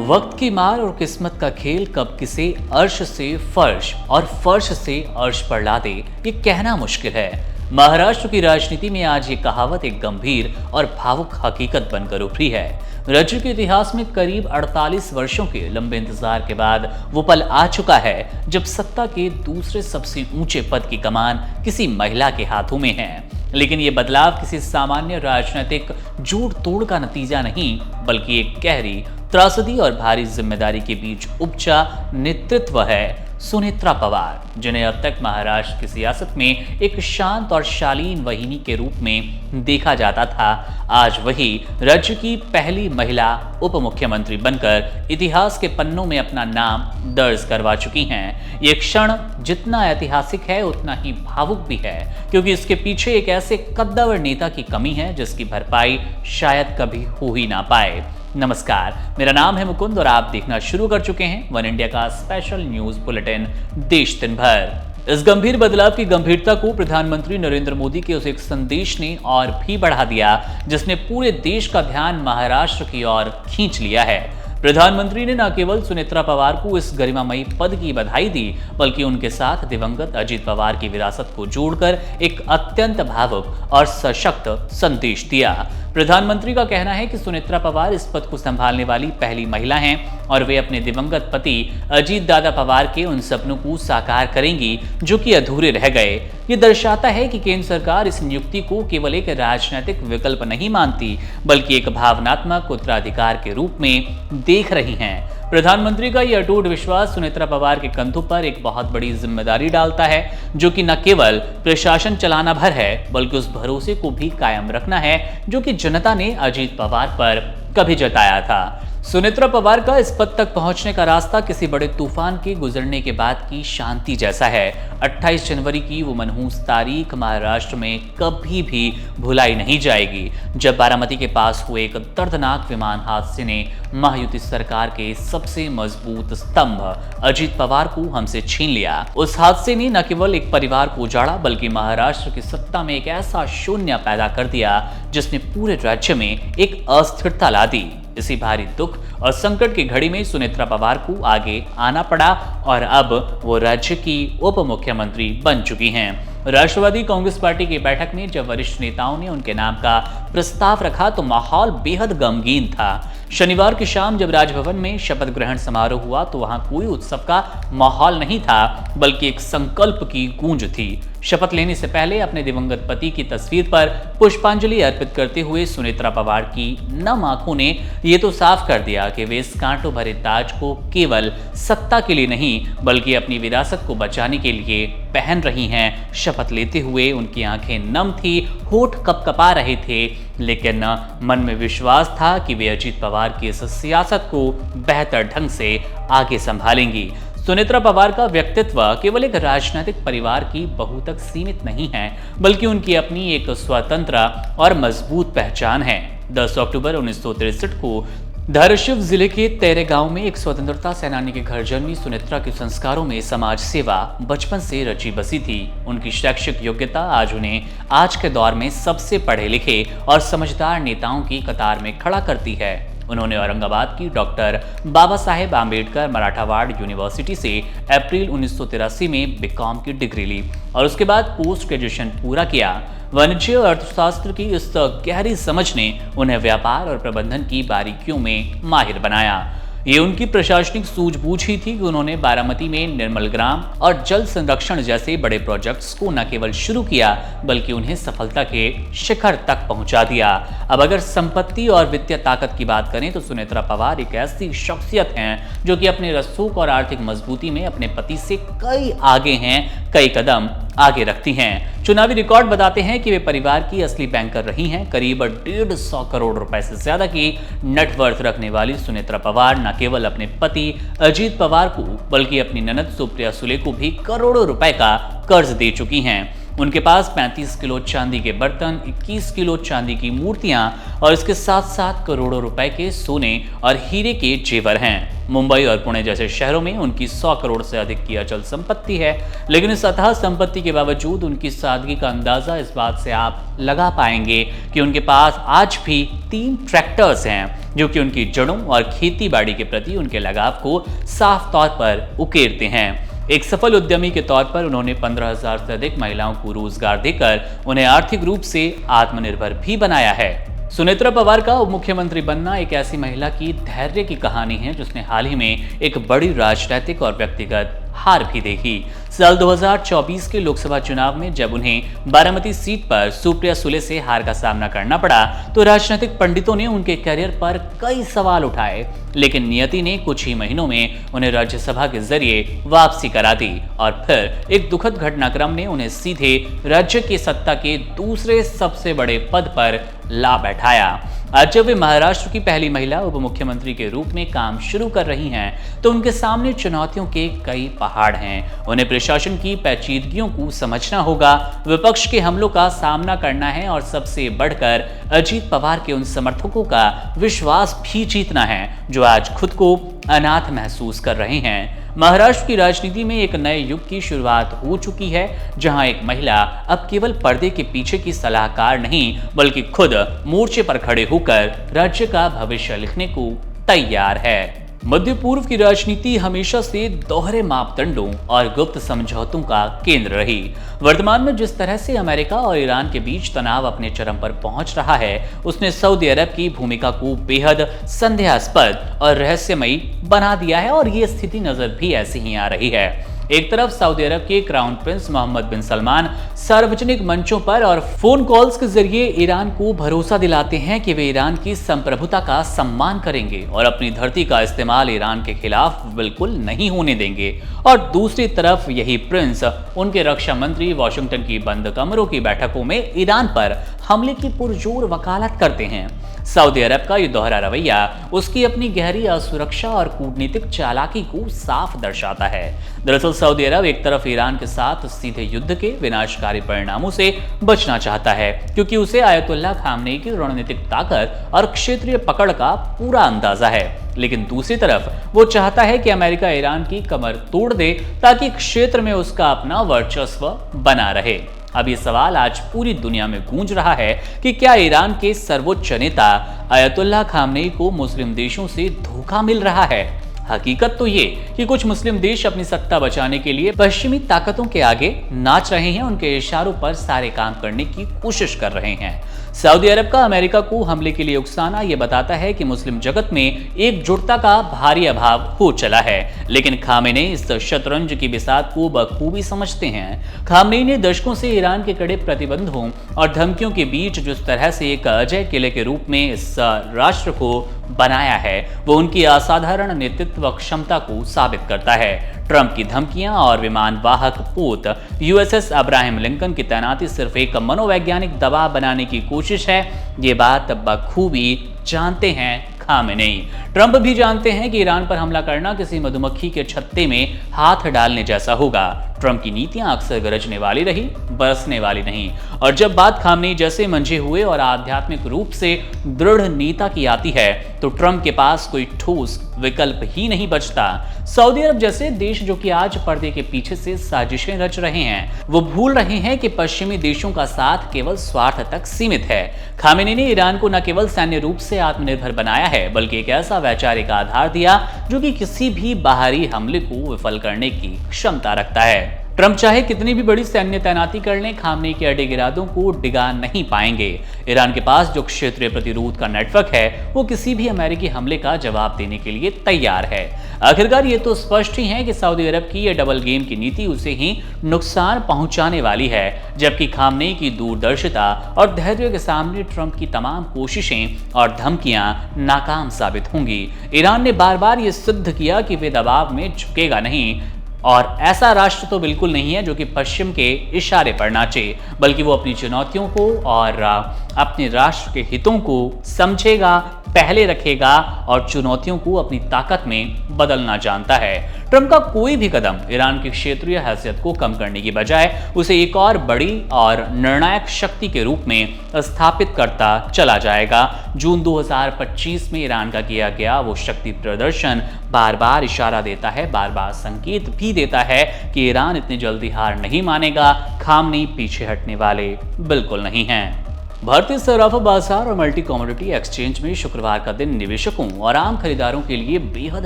वक्त की मार और किस्मत का खेल कब किसे अर्श से फर्श और फर्श से अर्श पर ला दे, ये कहना मुश्किल है। महाराष्ट्र की राजनीति में आज ये कहावत एक गंभीर और भावुक हकीकत बनकर उभरी है। राज्य के इतिहास में करीब 48 वर्षों के लंबे इंतजार के बाद वो पल आ चुका है जब सत्ता के दूसरे सबसे ऊंचे पद की कमान किसी महिला के हाथों में है। लेकिन ये बदलाव किसी सामान्य राजनीतिक जोड़ तोड़ का नतीजा नहीं, बल्कि एक गहरी त्रासदी और भारी जिम्मेदारी के बीच उपजा नेतृत्व है। सुनेत्रा पवार, जिन्हें अब तक महाराष्ट्र की सियासत में एक शांत और शालीन वाहिनी के रूप में देखा जाता था, आज वही राज्य की पहली महिला उप मुख्यमंत्री बनकर इतिहास के पन्नों में अपना नाम दर्ज करवा चुकी हैं। ये क्षण जितना ऐतिहासिक है उतना ही भावुक भी है, क्योंकि इसके पीछे एक ऐसे कद्दावर नेता की कमी है जिसकी भरपाई शायद कभी हो ही ना पाए। नमस्कार, मेरा नाम है मुकुंद और आप देखना शुरू कर चुके हैं वन इंडिया का स्पेशल न्यूज बुलेटिन देश दिन भर। इस गंभीर बदलाव की गंभीरता को प्रधानमंत्री नरेंद्र मोदी के उस एक संदेश ने और भी बढ़ा दिया, जिसने पूरे देश का ध्यान महाराष्ट्र की ओर खींच लिया है। प्रधानमंत्री ने न केवल सुनेत्रा पवार को इस गरिमामयी पद की बधाई दी, बल्कि उनके साथ दिवंगत अजीत पवार की विरासत को जोड़कर एक अत्यंत भावुक और सशक्त संदेश दिया। प्रधानमंत्री का कहना है कि सुनेत्रा पवार इस पद को संभालने वाली पहली महिला हैं और वे अपने दिवंगत पति अजीत दादा पवार के उन सपनों को साकार करेंगी जो कि अधूरे रह गए। ये दर्शाता है कि केंद्र सरकार इस नियुक्ति को केवल एक राजनीतिक विकल्प नहीं मानती, बल्कि एक भावनात्मक उत्तराधिकार के रूप में देख रही हैं। प्रधानमंत्री का यह अटूट विश्वास सुनेत्रा पवार के कंधों पर एक बहुत बड़ी जिम्मेदारी डालता है, जो कि न केवल प्रशासन चलाना भर है, बल्कि उस भरोसे को भी कायम रखना है जो कि जनता ने अजीत पवार पर कभी जताया था। सुनेत्रा पवार का इस पद तक पहुंचने का रास्ता किसी बड़े तूफान के गुजरने के बाद की शांति जैसा है। 28 जनवरी की वो मनहूस तारीख महाराष्ट्र में कभी भी भुलाई नहीं जाएगी, जब बारामती के पास हुए एक दर्दनाक विमान हादसे ने महायुति सरकार के सबसे मजबूत स्तंभ अजीत पवार को हमसे छीन लिया। उस हादसे ने न केवल एक परिवार को उजाड़ा, बल्कि महाराष्ट्र की सत्ता में एक ऐसा शून्य पैदा कर दिया जिसने पूरे राज्य में एक अस्थिरता ला दी। इसी भारी दुख और संकट की घड़ी में सुनेत्रा पवार को आगे आना पड़ा और अब वो राज्य की उप मुख्यमंत्री बन चुकी हैं। राष्ट्रवादी कांग्रेस पार्टी की बैठक में जब वरिष्ठ नेताओं ने उनके नाम का प्रस्ताव रखा तो माहौल बेहद गमगीन था। शनिवार की शाम जब राजभवन में शपथ ग्रहण समारोह हुआ तो वहां कोई उत्सव का माहौल नहीं था, बल्कि एक संकल्प की गूंज थी। शपथ लेने से पहले अपने दिवंगत पति की तस्वीर पर पुष्पांजलि अर्पित करते हुए सुनेत्रा पवार की नम आंखों ने ये तो साफ कर दिया कि वे इस कांटों भरे ताज को केवल सत्ता के लिए नहीं, बल्कि अपनी विरासत को बचाने के लिए पहन रही हैं। शपथ लेते हुए उनकी आंखें नम थी, होठ कपकपा रहे थे, लेकिन मन में विश्वास था कि वे अजीत पवार की इस सियासत को बेहतर ढंग से आगे संभालेंगी। सुनेत्रा पवार का व्यक्तित्व केवल एक राजनीतिक परिवार की बहू तक सीमित नहीं है, बल्कि उनकी अपनी एक स्वतंत्र और मजबूत पहचान है। 10 अक्टूबर 1963 को धाराशिव जिले के तेरे गांव में एक स्वतंत्रता सेनानी के घर जन्मी सुनेत्रा के संस्कारों में समाज सेवा बचपन से रची बसी थी। उनकी शैक्षिक योग्यता आज उन्हें आज के दौर में सबसे पढ़े लिखे और समझदार नेताओं की कतार में खड़ा करती है। उन्होंने औरंगाबाद की डॉक्टर बाबा साहेब आम्बेडकर मराठावाड़ यूनिवर्सिटी से अप्रैल 1983 में बीकॉम की डिग्री ली और उसके बाद पोस्ट ग्रेजुएशन पूरा किया। वाणिज्य और अर्थशास्त्र की इस गहरी समझ ने उन्हें व्यापार और प्रबंधन की बारीकियों में माहिर बनाया। ये उनकी प्रशासनिक सूझबूझ ही थी कि उन्होंने बारामती में निर्मल ग्राम और जल संरक्षण जैसे बड़े प्रोजेक्ट्स को न केवल शुरू किया, बल्कि उन्हें सफलता के शिखर तक पहुंचा दिया। अब अगर संपत्ति और वित्तीय ताकत की बात करें तो सुनेत्रा पवार एक ऐसी शख्सियत हैं जो कि अपने रसूख और आर्थिक मजबूती में अपने पति से कई आगे हैं, कई कदम आगे रखती हैं। चुनावी रिकॉर्ड बताते हैं कि वे परिवार की असली बैंकर रही हैं। करीब 150 करोड़ रुपए से ज्यादा की नेटवर्थ रखने वाली सुनेत्रा पवार न केवल अपने पति अजीत पवार को, बल्कि अपनी ननद सुप्रिया सुले को भी करोड़ों रुपए का कर्ज दे चुकी हैं। उनके पास 35 किलो चांदी के बर्तन, 21 किलो चांदी की मूर्तियां और इसके साथ साथ करोड़ों रुपए के सोने और हीरे के जेवर हैं। मुंबई और पुणे जैसे शहरों में उनकी 100 करोड़ से अधिक की अचल संपत्ति है, लेकिन इस अथाह संपत्ति के बावजूद उनकी सादगी का अंदाजा इस बात से आप लगा पाएंगे कि उनके पास आज भी 3 ट्रैक्टर्स हैं, जो कि उनकी जड़ों और खेती बाड़ी के प्रति उनके लगाव को साफ तौर पर उकेरते हैं। एक सफल उद्यमी के तौर पर उन्होंने 15,000 से अधिक महिलाओं को रोजगार देकर उन्हें आर्थिक रूप से आत्मनिर्भर भी बनाया है। सुनेत्रा पवार का उप मुख्यमंत्री बनना एक ऐसी महिला की धैर्य की कहानी है जिसने हाल ही में एक बड़ी राजनीतिक और व्यक्तिगत हार भी देखी। साल 2024 के लोकसभा चुनाव में जब उन्हें बारामती सीट पर सुप्रिया सुले से हार का सामना करना पड़ा तो राजनीतिक पंडितों ने उनके करियर पर कई सवाल उठाए, लेकिन नियति ने कुछ ही महीनों में उन्हें राज्यसभा के जरिए वापसी करा दी और फिर एक दुखद घटनाक्रम ने उन्हें सीधे राज्य की सत्ता के दूसरे सबसे बड़े पद पर ला बैठाया। आज जब वे महाराष्ट्र की पहली महिला उप मुख्यमंत्री के रूप में काम शुरू कर रही हैं, तो उनके सामने चुनौतियों के कई पहाड़ हैं। उन्हें प्रशासन की पेचीदगियों को समझना होगा, विपक्ष के हमलों का सामना करना है और सबसे बढ़कर अजीत पवार के उन समर्थकों का विश्वास भी जीतना है जो आज खुद को अनाथ महसूस कर रहे हैं। महाराष्ट्र की राजनीति में एक नए युग की शुरुआत हो चुकी है, जहां एक महिला अब केवल पर्दे के पीछे की सलाहकार नहीं बल्कि खुद मोर्चे पर खड़े होकर राज्य का भविष्य लिखने को तैयार है। मध्य पूर्व की राजनीति हमेशा से दोहरे मापदंडों और गुप्त समझौतों का केंद्र रही। वर्तमान में जिस तरह से अमेरिका और ईरान के बीच तनाव अपने चरम पर पहुंच रहा है, उसने सऊदी अरब की भूमिका को बेहद संदेहास्पद और रहस्यमयी बना दिया है और ये स्थिति नजर भी ऐसी ही आ रही है। एक तरफ सऊदी अरब के क्राउन प्रिंस मोहम्मद बिन सलमान सार्वजनिक मंचों पर और फोन कॉल्स के जरिए ईरान को भरोसा दिलाते हैं कि वे ईरान की संप्रभुता का सम्मान करेंगे और अपनी धरती का इस्तेमाल ईरान के खिलाफ बिल्कुल नहीं होने देंगे, और दूसरी तरफ यही प्रिंस उनके रक्षा मंत्री वाशिंगटन की बंद कमरों की बैठकों में ईरान पर हमले की पुरजोर वकालत करते हैं। सऊदी अरब का ये दोहरा रवैया उसकी अपनी गहरी असुरक्षा और कूटनीतिक चालाकी को साफ दर्शाता है। दरअसल सऊदी अरब एक तरफ ईरान के साथ सीधे युद्ध के विनाशकारी परिणामों से बचना चाहता है, क्योंकि उसे आयतुल्लाह खामनेई की रणनीतिक ताकत और क्षेत्रीय पकड़ का पूरा अंदाजा है, लेकिन दूसरी तरफ वो चाहता है कि अमेरिका ईरान की कमर तोड़ दे ताकि क्षेत्र में उसका अपना वर्चस्व बना रहे। अब ये सवाल आज पूरी दुनिया में गूंज रहा है कि क्या ईरान के सर्वोच्च नेता आयतुल्लाह खामनेई को मुस्लिम देशों से धोखा मिल रहा है। हकीकत तो ये कि कुछ मुस्लिम देश अपनी सत्ता बचाने के लिए पश्चिमी ताकतों के आगे नाच रहे हैं, उनके इशारों पर सारे काम करने की कोशिश कर रहे हैं। सऊदी अरब का अमेरिका को हमले के लिए उकसाना ये बताता है कि मुस्लिम जगत में एकजुटता का भारी अभाव हो चला है, लेकिन खामेनेई इस शतरंज की बिसात को बखूबी समझते हैं। खामेनेई ने दशकों से ईरान के कड़े प्रतिबंधों और धमकियों के बीच जिस तरह से एक अजय किले के रूप में इस राष्ट्र को बनाया है, वो उनकी असाधारण नेतृत्व क्षमता को साबित करता है। ट्रंप की धमकियां और विमान वाहक पोत यूएसएस अब्राहम लिंकन की तैनाती सिर्फ एक मनोवैज्ञानिक दबाव बनाने की कोशिश है, ये बात बखूबी जानते हैं खामेनेई। ट्रंप भी जानते हैं कि ईरान पर हमला करना किसी मधुमक्खी के छत्ते में हाथ डालने जैसा होगा। ट्रंप की नीतियां अक्सर गरजने वाली रही, बरसने वाली नहीं, और जब बात खामेनेई जैसे मंझे हुए और आध्यात्मिक रूप से दृढ़ नेता की आती है तो ट्रंप के पास कोई ठोस विकल्प ही नहीं बचता। सऊदी अरब जैसे देश जो कि आज पर्दे के पीछे से साजिशें रच रहे हैं, वो भूल रहे हैं कि पश्चिमी देशों का साथ केवल स्वार्थ तक सीमित है। खामेनेई ने ईरान को न केवल सैन्य रूप से आत्मनिर्भर बनाया है, बल्कि एक ऐसा वैचारिक आधार दिया जो कि किसी भी बाहरी हमले को विफल करने की क्षमता रखता है। ट्रंप चाहे कितनी भी बड़ी सैन्य तैनाती कर लें, खामनेई के अड़े इरादों को डिगा नहीं पाएंगे। ईरान के पास जो क्षेत्रीय प्रतिरोध का नेटवर्क है, वो किसी भी अमेरिकी हमले का जवाब देने के लिए तैयार है। आखिरकार ये तो स्पष्ट ही है कि सऊदी अरब की ये डबल गेम की नीति उसे ही नुकसान पहुंचाने वाली है, जबकि खामनेई की दूरदर्शिता और धैर्य के सामने ट्रंप की तमाम कोशिशें और धमकियां नाकाम साबित होंगी। ईरान ने बार बार ये सिद्ध किया कि वे दबाव में झुकेगा नहीं, और ऐसा राष्ट्र तो बिल्कुल नहीं है जो कि पश्चिम के इशारे पर नाचे, बल्कि वो अपनी चुनौतियों को और अपने राष्ट्र के हितों को समझेगा, पहले रखेगा और चुनौतियों को अपनी ताकत में बदलना जानता है। ट्रंप का कोई भी कदम ईरान की क्षेत्रीय हैसियत को कम करने की बजाय उसे एक और बड़ी और निर्णायक शक्ति के रूप में स्थापित करता चला जाएगा। जून 2025 में ईरान का किया गया वो शक्ति प्रदर्शन बार बार इशारा देता है, बार बार संकेत भी देता है कि ईरान इतनी जल्दी हार नहीं मानेगा। खामनेई पीछे हटने वाले बिल्कुल नहीं हैं। भारतीय सराफा बाजार और मल्टी कमोडिटी एक्सचेंज में शुक्रवार का दिन निवेशकों और आम खरीदारों के लिए बेहद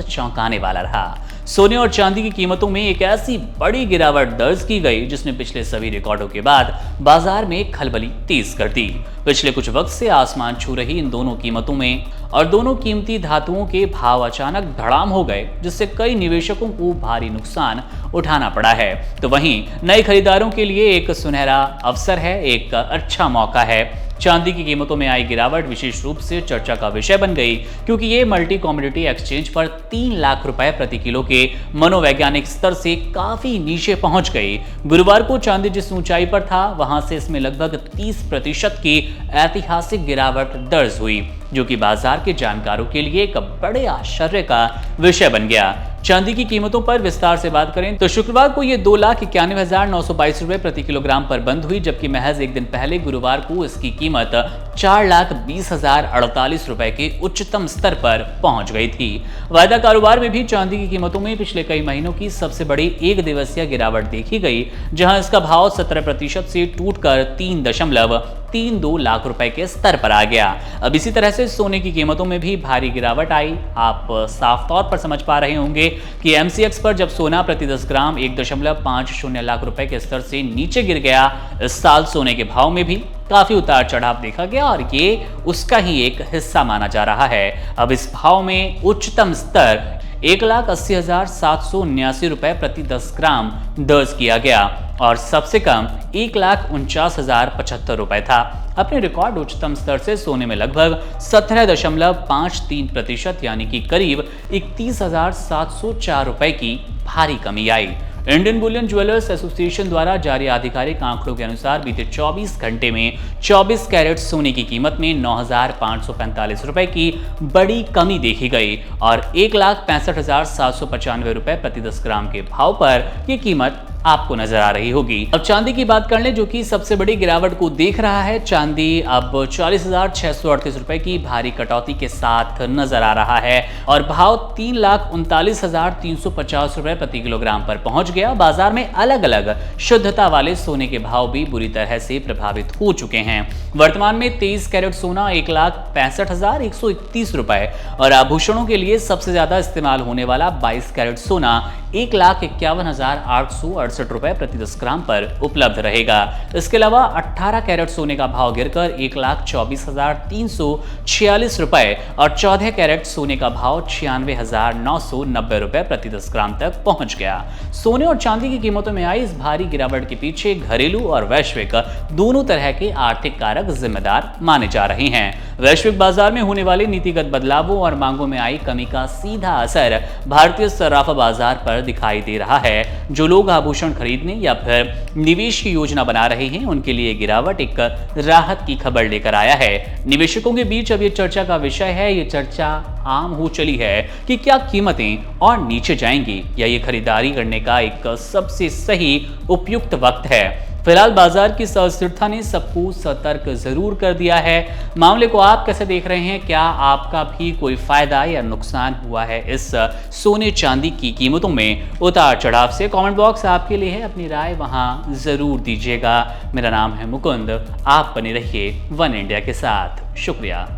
चौंकाने वाला रहा। सोने और चांदी की कीमतों में एक ऐसी बड़ी गिरावट दर्ज की गई जिसने पिछले सभी रिकॉर्डों के बाद बाजार में खलबली तेज कर दी। पिछले कुछ वक्त से आसमान छू रही इन दोनों कीमतों में और दोनों कीमती धातुओं के भाव अचानक धड़ाम हो गए, जिससे कई निवेशकों को भारी नुकसान उठाना पड़ा है। तो वहीं नए खरीदारों के लिए एक सुनहरा अवसर है, एक अच्छा मौका है। चांदी की कीमतों में आई गिरावट विशेष रूप से चर्चा का विषय बन गई, क्योंकि ये मल्टी कमोडिटी एक्सचेंज पर 3 लाख रुपए प्रति किलो के मनोवैज्ञानिक स्तर से काफी नीचे पहुंच गई। गुरुवार को चांदी जिस ऊंचाई पर था, वहां से इसमें लगभग 30% की ऐतिहासिक गिरावट दर्ज हुई, जो कि बाजार के जानकारों के लिए एक बड़े आश्चर्य का विषय बन गया। चांदी की कीमतों पर विस्तार से बात करें तो शुक्रवार को ये 2,91,922 रुपए प्रति किलोग्राम पर बंद हुई, जबकि महज एक दिन पहले गुरुवार को इसकी कीमत 4,20,048 रुपए के उच्चतम स्तर पर पहुंच गई थी। वायदा कारोबार में भी चांदी की कीमतों में पिछले कई महीनों की सबसे बड़ी एक दिवसीय गिरावट देखी गई, जहां इसका भाव 17% से टूटकर 3.32 लाख रुपए के स्तर पर आ गया। अब इसी तरह से सोने की कीमतों में भी भारी गिरावट आई। आप साफ तौर पर समझ पा रहे होंगे कि MCX पर जब सोना प्रति 10 ग्राम 1.50 लाख रुपए के स्तर से नीचे गिर गया, इस साल सोने के भाव में भी काफी उतार चढ़ाव देखा गया और ये उसका ही एक हिस्सा माना जा रहा है। अब इस भाव में उच्चतम स्तर 1,80,779 रुपए प्रति 10 ग्राम दर्ज किया गया और सबसे कम 1,49,075 रुपए था। अपने रिकॉर्ड उच्चतम स्तर से सोने में लगभग 17.53% यानी कि करीब 31,704 रुपए की भारी कमी आई। इंडियन बुलियन ज्वेलर्स एसोसिएशन द्वारा जारी आधिकारिक आंकड़ों के अनुसार बीते 24 घंटे में 24 कैरेट सोने की कीमत में 9,545 रुपए की बड़ी कमी देखी गई और 1,65,795 रुपए प्रति 10 ग्राम के भाव पर यह कीमत आपको नजर आ रही होगी। अब चांदी की बात कर लें, जो कि सबसे बड़ी गिरावट को देख रहा है। चांदी अब 40,638 रुपए की भारी कटौती के साथ नजर आ रहा है और भाव 3,39,350 रुपए प्रति किलोग्राम पर पहुंच गया। बाजार में अलग अलग शुद्धता वाले सोने के भाव भी बुरी तरह से प्रभावित हो चुके हैं। वर्तमान में 23 कैरेट सोना 1,65,131 रुपए और आभूषणों के लिए सबसे ज्यादा इस्तेमाल होने वाला 22 कैरेट सोना 1,51,868 रुपए प्रति 10 ग्राम पर उपलब्ध रहेगा। इसके अलावा 18 कैरेट सोने का भाव गिरकर 1,24,346 रुपए और 14 कैरेट सोने का भाव 96,990 रुपए प्रति 10 ग्राम तक पहुंच गया। सोने और चांदी की कीमतों में आई इस भारी गिरावट के पीछे घरेलू और वैश्विक दोनों तरह के आर्थिक कारक जिम्मेदार माने जा रहे हैं। वैश्विक बाजार में होने वाले नीतिगत बदलावों और मांगों में आई कमी का सीधा असर भारतीय सराफा बाजार पर दिखाई दे रहा है। जो लोग आभूषण खरीदने या फिर निवेश की योजना बना रहे हैं, उनके लिए गिरावट एक राहत की खबर लेकर आया है। निवेशकों के बीच अब ये चर्चा का विषय है। ये चर्चा आम हो चली है कि क्या कीमतें और नीचे जाएंगी या ये खरीदारी करने का एक सबसे सही उपयुक्त वक्त है। फिलहाल बाजार की अस्थिरता ने सबको सतर्क जरूर कर दिया है। मामले को आप कैसे देख रहे हैं? क्या आपका भी कोई फायदा या नुकसान हुआ है इस सोने चांदी की कीमतों में उतार चढ़ाव से? कमेंट बॉक्स आपके लिए है, अपनी राय वहां जरूर दीजिएगा। मेरा नाम है मुकुंद, आप बने रहिए वन इंडिया के साथ। शुक्रिया।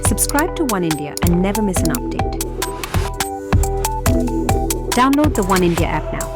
Subscribe to One India and never miss an update. Download the One India app now.